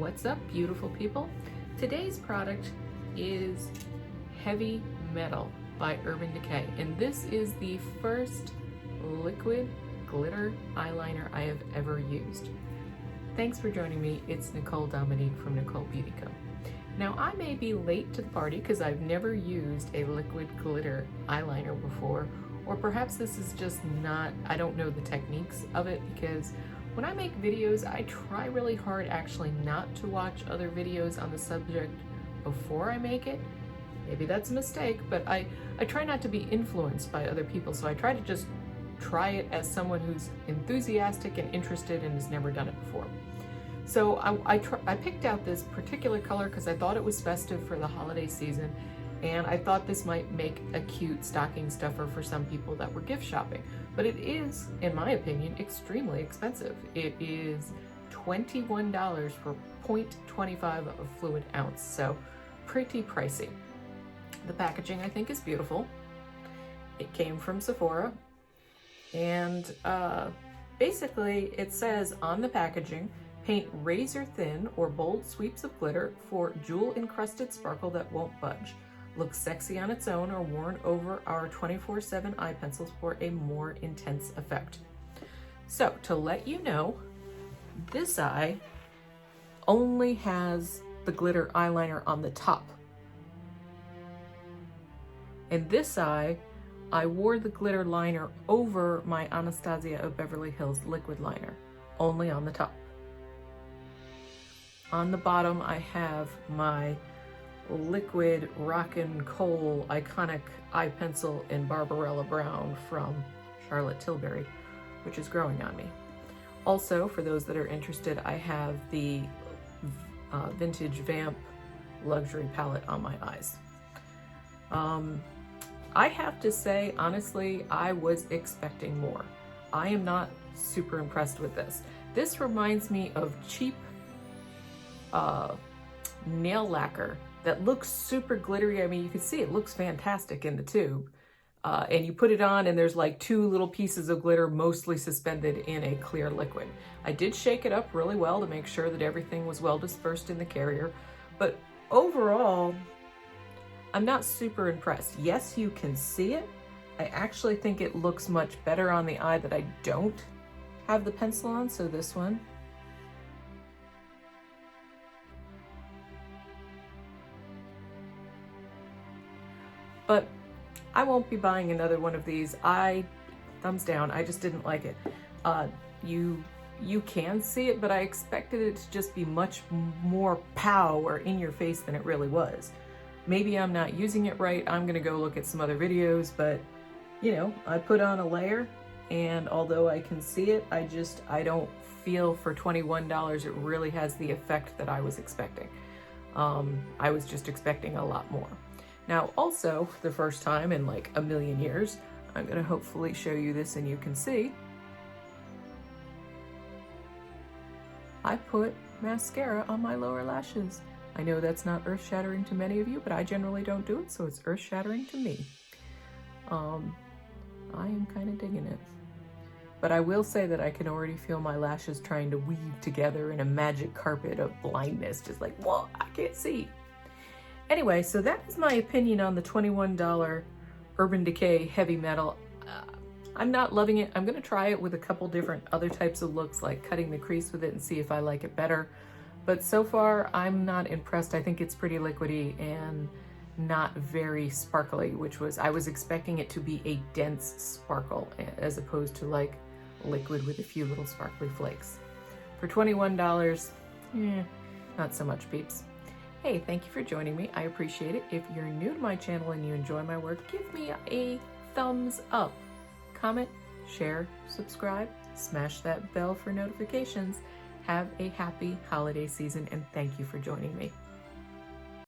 What's up, beautiful people? Today's product is Heavy Metal by Urban Decay, and this is the first liquid glitter eyeliner I have ever used. Thanks for joining me. It's Nicole Dominique from Nicole Beauty Co. Now, I may be late to the party because I've never used a liquid glitter eyeliner before, or perhaps this is just not, I don't know the techniques of it, because when I make videos, I try really hard actually not to watch other videos on the subject before I make it. Maybe that's a mistake, but I try not to be influenced by other people, so I try to just try it as someone who's enthusiastic and interested and has never done it before. So I picked out this particular color because I thought it was festive for the holiday season, and I thought this might make a cute stocking stuffer for some people that were gift shopping. But it is, in my opinion, extremely expensive. It is $21 for 0.25 of fluid ounce, so pretty pricey. The packaging, I think, is beautiful. It came from Sephora, and basically it says on the packaging, paint razor thin or bold sweeps of glitter for jewel encrusted sparkle that won't budge. Looks sexy on its own or worn over our 24/7 eye pencils for a more intense effect. So to let you know, this eye only has the glitter eyeliner on the top. And this eye, I wore the glitter liner over my Anastasia of Beverly Hills liquid liner, only on the top. On the bottom, I have my liquid Rockin' Coal iconic eye pencil in Barbarella Brown from Charlotte Tilbury, which is growing on me. Also, for those that are interested, I have the vintage Vamp luxury palette on my eyes. I have to say, honestly, I was expecting more. I am not super impressed with this. This reminds me of cheap nail lacquer that looks super glittery. I mean, you can see it looks fantastic in the tube. And you put it on and there's like two little pieces of glitter mostly suspended in a clear liquid. I did shake it up really well to make sure that everything was well dispersed in the carrier. But overall, I'm not super impressed. Yes, you can see it. I actually think it looks much better on the eye that I don't have the pencil on, so this one. But I won't be buying another one of these. Thumbs down, I just didn't like it. You can see it, but I expected it to just be much more pow or in your face than it really was. Maybe I'm not using it right. I'm gonna go look at some other videos, but you know, I put on a layer, and although I can see it, I don't feel for $21 it really has the effect that I was expecting. I was just expecting a lot more. Now, also, for the first time in like a million years, I'm gonna hopefully show you this and you can see. I put mascara on my lower lashes. I know that's not earth-shattering to many of you, but I generally don't do it, so it's earth-shattering to me. I am kind of digging it. But I will say that I can already feel my lashes trying to weave together in a magic carpet of blindness, just like, whoa, I can't see. Anyway, so that is my opinion on the $21 Urban Decay Heavy Metal. I'm not loving it. I'm gonna try it with a couple different other types of looks, like cutting the crease with it and see if I like it better. But so far, I'm not impressed. I think it's pretty liquidy and not very sparkly, I was expecting it to be a dense sparkle as opposed to like liquid with a few little sparkly flakes. For $21, not so much, peeps. Hey, thank you for joining me. I appreciate it. If you're new to my channel and you enjoy my work, give me a thumbs up. Comment, share, subscribe, smash that bell for notifications. Have a happy holiday season, and thank you for joining me.